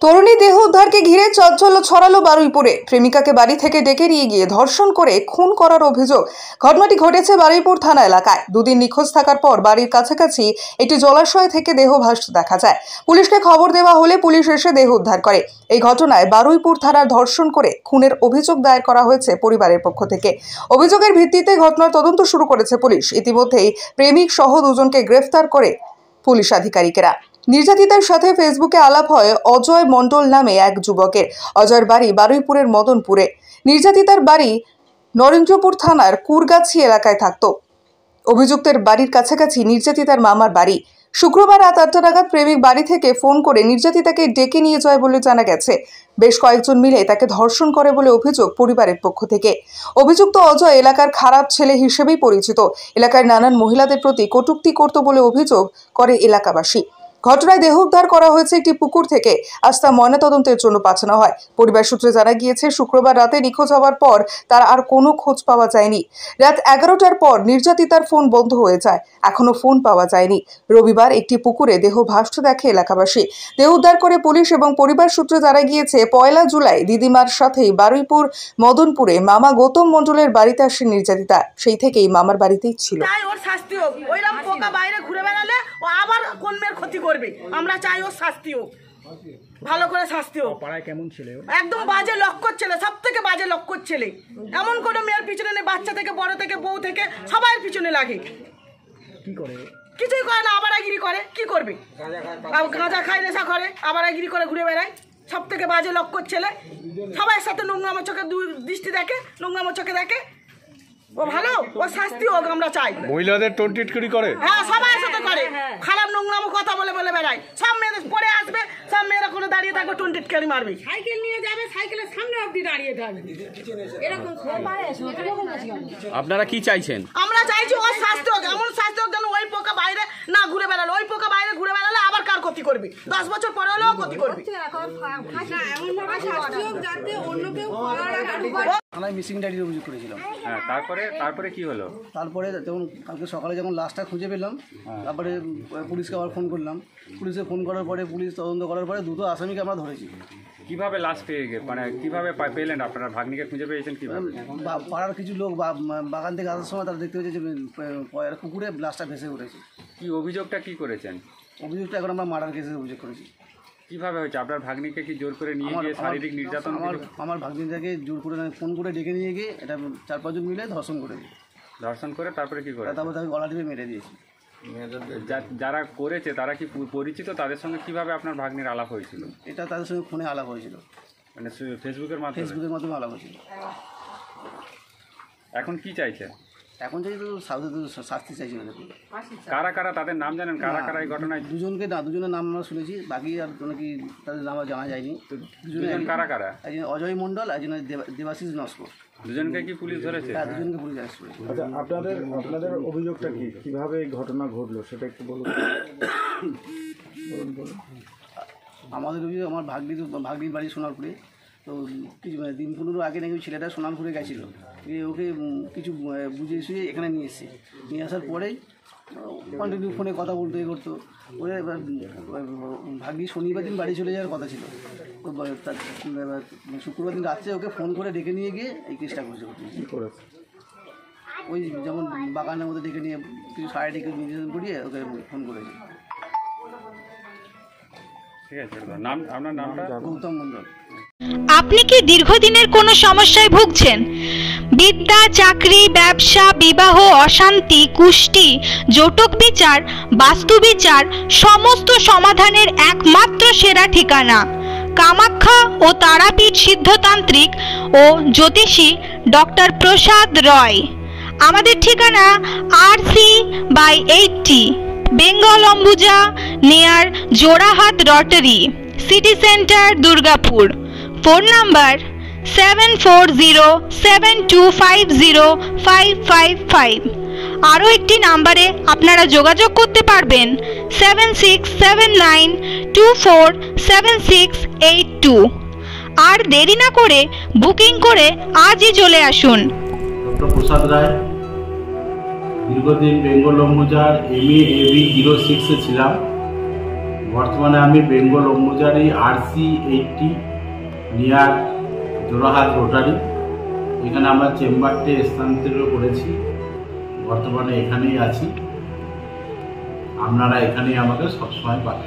তরুণী দেহ উদ্ধারকে ঘিরে চাঞ্চল্য ছড়ালো বারুইপুরে। প্রেমিকাকে বাড়ি থেকে ডেকে নিয়ে গিয়ে ধর্ষণ করে খুন করার অভিযোগ। ঘটনাটি ঘটেছে বারুইপুর থানা এলাকায়। দুদিন নিখোঁজ থাকার পর বাড়ির কাছাকাছি একটি জলাশয় থেকে দেহ ভাসতে দেখা যায়। পুলিশকে খবর দেওয়া হলে পুলিশ এসে দেহ উদ্ধার করে। এই ঘটনায় বারুইপুর থানার ধর্ষণ করে খুনের অভিযোগ দায়ের করা হয়েছে পরিবারের পক্ষ থেকে। অভিযোগের ভিত্তিতে ঘটনার তদন্ত শুরু করেছে পুলিশ। ইতিমধ্যেই প্রেমিক সহ দুজনকে গ্রেফতার করে পুলিশ আধিকারিকেরা। নির্যাতিতার সাথে ফেসবুকে আলাপ হয় অজয় মণ্ডল নামে এক যুবকের। অজয়ের বাড়ি বারুইপুরের মদনপুরে। নির্যাতিতার বাড়ি নরেন্দ্রপুর থানার কুরগাছি এলাকায় থাকত। অভিযুক্তের বাড়ির কাছাকাছি নির্যাতিতার মামার বাড়ি। শুক্রবার রাত 8টা নাগাদ প্রেমিক বাড়ি থেকে ফোন করে নির্যাতিতাকে ডেকে নিয়ে যায় বলে জানা গেছে। বেশ কয়েকজন মিলে তাকে ধর্ষণ করে বলে অভিযোগ পরিবারের পক্ষ থেকে। অভিযুক্ত অজয় এলাকার খারাপ ছেলে হিসেবেই পরিচিত। এলাকার নানান মহিলাদের প্রতি কটূক্তি করত বলে অভিযোগ করে এলাকাবাসী। ঘটনায় দেহ উদ্ধার করা হয়েছে একটি পুকুর থেকে। আজ তা ময়নাতদন্তের জন্য পাঠানো হয়। পরিবার সূত্রে জানা গিয়েছে, শুক্রবার রাতে নিখোঁজ হওয়ার পর তার আর কোনো খোঁজ পাওয়া যায়নি। রাত 11টার পর নির্যাতিতার ফোন বন্ধ হয়ে যায়। এখনো ফোন পাওয়া যায়নি। রবিবার একটি পুকুরে দেহ ভাসতে দেখে এলাকাবাসী। দেহ উদ্ধার করে পুলিশ এবং পরিবার সূত্রে জানা গিয়েছে, 1 জুলাই দিদিমার সাথেই বারুইপুর মদনপুরে মামা গৌতম মণ্ডলের বাড়িতে আসে নির্যাতিতা। সেই থেকেই মামার বাড়িতেই ছিল। আমরা চাই ওর শাস্তি হোক, ভালো করে শাস্তি হোক। পাড়ায় কেমন ছিল? একদম বাজে লক্ষ্য ছেলে, সব থেকে বাজে লক্ষ্য ছেলে। এমন কোনো মেয়ের পিছনে নেই, বাচ্চা থেকে বড় থেকে বউ থেকে সবার পিছনে লাগে। কি করে? কিছুই করে না, আবারাগিরি করে। কি করবে? গাঁজা খায়, নেশা করে, আবারাগিরি করে ঘুরে বেড়ায়। সব থেকে বাজে লক্ষ্য ছেলে। সবার সাথে নোংরামো চোখে দৃষ্টি দেখে, নোংরামো চোখে দেখে। ও ভালো, ও শাস্তি হোক আমরা চাই। মহিলাদের টোনটিটকিরি করে? হ্যাঁ, সবার সাথে করে। খারাপ নোংরামো কথা বলে বলে বেড়ায়। সব মেয়েদের পরে আসবে, সব মেয়েরা করে দাঁড়িয়ে থাকবে, টোনটিটকারি মারবে। সাইকেল নিয়ে যাবে, সাইকেলের সামনে অবধি দাঁড়িয়ে থাকবে। এরকম আপনারা কি চাইছেন? আমরা চাইছি ওর শাস্তি হোক, এমন শাস্তি হোক যেন ওই পোকা বাইরে না ঘুরে বেড়ালো। ওই পোকা বাইরে ঘুরে বেড়ালে আবার কার ক্ষতি করবে? 10 বছর পরে হলেও ক্ষতি করবে। থানায় মিসিং ডায়েরির অভিযোগ করেছিলাম। হ্যাঁ, তারপরে কি হলো? তারপরে যখন কালকে সকালে যখন লাশটা খুঁজে পেলাম, তারপরে পুলিশকে আবার ফোন করলাম। পুলিশে ফোন করার পরে পুলিশ তদন্ত করার পরে দুটো আসামিকে আমরা ধরেছি। কিভাবে লাশ পেয়ে মানে কিভাবে পেলেন? আপনারা ভাগ্নিকে খুঁজে পেয়েছেন কিভাবে? পাড়ার কিছু লোক বাগান থেকে আসার সময় তারা দেখতে পেয়েছে যে পুকুরে লাশটা ভেসে উঠেছে। কি অভিযোগটা কি করেছেন? অভিযোগটা এখন আমরা মার্ডার কেসের অভিযোগ করেছি। কিভাবে হয়েছে? আপনার ভাগ্নিকে কি জোর করে নিয়ে গিয়ে শারীরিক নির্যাতন? আমার ভাগ্নিটাকে জোর করে ফোন করে ডেকে নিয়ে গিয়ে এটা 4-5 জন মিলে ধর্ষণ করেছে। ধর্ষণ করে তারপরে কি করে? তারপরে তাকে গলা টিপে মেরে দিয়েছি। যারা করেছে তারা কি পরিচিত? তাদের সঙ্গে কিভাবে আপনার ভাগ্নির আলাপ হয়েছিল? এটা তাদের সঙ্গে ফোনে আলাপ হয়েছিল, মানে ফেসবুকের মাধ্যমে আলাপ হয়েছিল। এখন কি চাইছে? এখন চাই তো শাস্তি চাইছি। কারা কারা তাদের নাম জানেন? কারা কারা এই ঘটনায়? দুজনের নাম আমরা শুনেছি, বাকি আর নাকি তাদের নাম জানা যায়নি। দুজন কারা কারা? একজন অজয় মণ্ডল, একজন দেবাশিস নস্কর। দুজনকে কি পুলিশ ধরেছে? হ্যাঁ, দুজনকে পুলিশ অ্যারেস্ট করেছে। আচ্ছা, আপনাদের অভিযোগটা কি? কিভাবে এই ঘটনা ঘটলো সেটা একটু বলুন। আমাদের অভিযোগ, আমার ভাগ্নির বাড়ি সোনারপুরে। তো কিছু দিন 15 আগে নাকি ছেলেটা সোনারপুরে গেছিলো। ওকে কিছু বুঝিয়ে শুয়ে এখানে নিয়ে এসেছি। নিয়ে আসার পরেই কন্টিনিউ ফোনে কথা বলতে করতো। ওরা এবার ভাগ্নি শনিবার দিন বাড়ি চলে যাওয়ার কথা ছিল। তো শুক্রবার দিন রাত্রে ওকে ফোন করে ডেকে নিয়ে গিয়ে এই কেসটা করেছে। ওই যেমন বাগানের মধ্যে ডেকে নিয়ে কিছু সাইডে ডেকে নির্যাতন করিয়ে ওকে ফোন করেছে। ঠিক আছে, আপনার নামটা? গৌতম মণ্ডল। আপনি কি দীর্ঘদিনের কোনো সমস্যায় ভুগছেন? বিদ্যা, চাকরি, ব্যবসা, বিবাহ, অশান্তি, কুষ্টি, জটক বিচার, বাস্তু বিচার, সমস্ত সমাধানের একমাত্র সেরা ঠিকানা কামাখ্যা ও তারাপীঠ সিদ্ধতান্ত্রিক ও জ্যোতিষী ডক্টর প্রসাদ রয়। আমাদের ঠিকানা RC/80 Bengal Ambuja near Jorhat Rotary, city centre, Durgapur. Phone number 7407250555। আরও একটি নাম্বারে আপনারা যোগাযোগ করতে পারবেন 7679247682। আর দেরি না করে বুকিং করে আজই চলে আসুন। ডক্টর প্রসাদ রায়, দীর্ঘদিন বেঙ্গল অম্বুজার MA AB 06-এ ছিলাম। বর্তমানে আমি বেঙ্গল অম্বুজারি RC80 নিয়ার জোড়াহাট রোটারি, এখানে আমার চেম্বারটি স্থানান্তরিত করেছি। বর্তমানে এখানেই আছি, আপনারা এখানেই আমাকে সবসময় পাবেন।